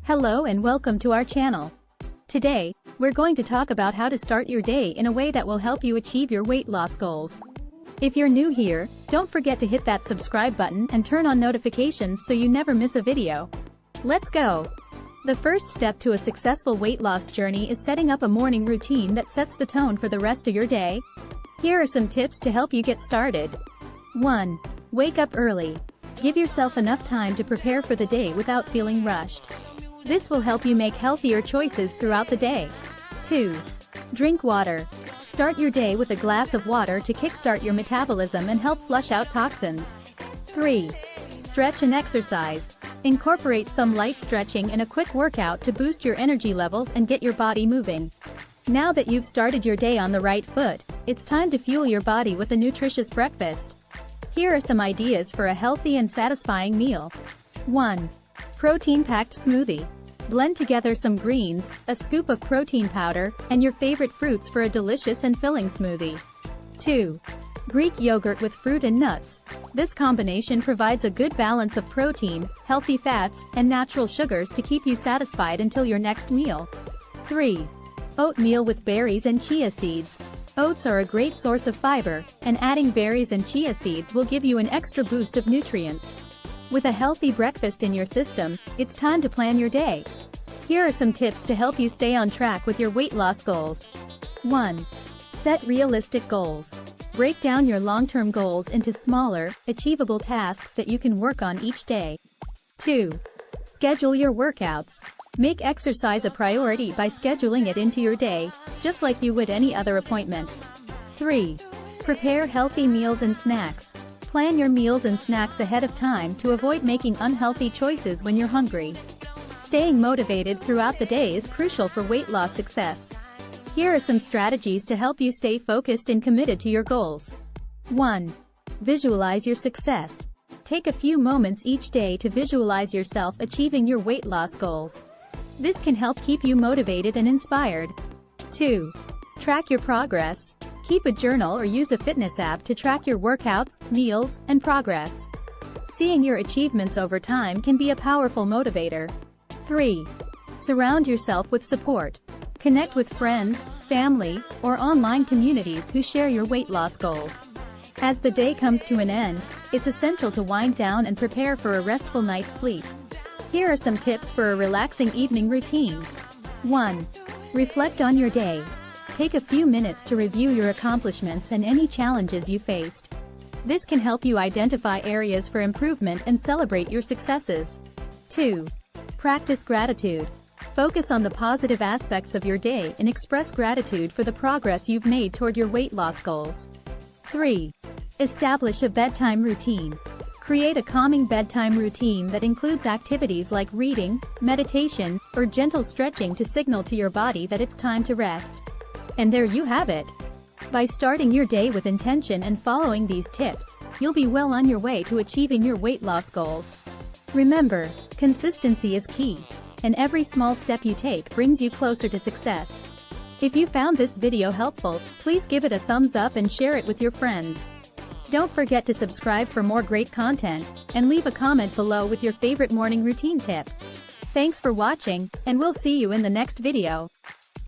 Hello and welcome to our channel. Today, we're going to talk about how to start your day in a way that will help you achieve your weight loss goals. If you're new here, don't forget to hit that subscribe button and turn on notifications so you never miss a video. Let's go! The first step to a successful weight loss journey is setting up a morning routine that sets the tone for the rest of your day. Here are some tips to help you get started. 1. Wake up early. Give yourself enough time to prepare for the day without feeling rushed. This will help you make healthier choices throughout the day. 2. Drink water. Start your day with a glass of water to kickstart your metabolism and help flush out toxins. 3. Stretch and exercise. Incorporate some light stretching and a quick workout to boost your energy levels and get your body moving. Now that you've started your day on the right foot, it's time to fuel your body with a nutritious breakfast. Here are some ideas for a healthy and satisfying meal. 1. Protein-packed smoothie. Blend together some greens, a scoop of protein powder, and your favorite fruits for a delicious and filling smoothie. 2. Greek yogurt with fruit and nuts. This combination provides a good balance of protein, healthy fats, and natural sugars to keep you satisfied until your next meal. 3. Oatmeal with berries and chia seeds. Oats are a great source of fiber, and adding berries and chia seeds will give you an extra boost of nutrients. With a healthy breakfast in your system, it's time to plan your day. Here are some tips to help you stay on track with your weight loss goals. 1. Set realistic goals. Break down your long-term goals into smaller, achievable tasks that you can work on each day. 2. Schedule your workouts. Make exercise a priority by scheduling it into your day, just like you would any other appointment. 3. Prepare healthy meals and snacks. Plan your meals and snacks ahead of time to avoid making unhealthy choices when you're hungry. Staying motivated throughout the day is crucial for weight loss success. Here are some strategies to help you stay focused and committed to your goals. 1. Visualize your success. Take a few moments each day to visualize yourself achieving your weight loss goals. This can help keep you motivated and inspired. 2. Track your progress. Keep a journal or use a fitness app to track your workouts, meals, and progress. Seeing your achievements over time can be a powerful motivator. 3. Surround yourself with support. Connect with friends, family, or online communities who share your weight loss goals. As the day comes to an end, it's essential to wind down and prepare for a restful night's sleep. Here are some tips for a relaxing evening routine. 1. Reflect on your day. Take a few minutes to review your accomplishments and any challenges you faced. This can help you identify areas for improvement and celebrate your successes. 2. Practice gratitude. Focus on the positive aspects of your day and express gratitude for the progress you've made toward your weight loss goals. 3. Establish a bedtime routine. Create a calming bedtime routine that includes activities like reading, meditation, or gentle stretching to signal to your body that it's time to rest. And there you have it. By starting your day with intention and following these tips, you'll be well on your way to achieving your weight loss goals. Remember, consistency is key, and every small step you take brings you closer to success. If you found this video helpful, please give it a thumbs up and share it with your friends. Don't forget to subscribe for more great content, and leave a comment below with your favorite morning routine tip. Thanks for watching, and we'll see you in the next video.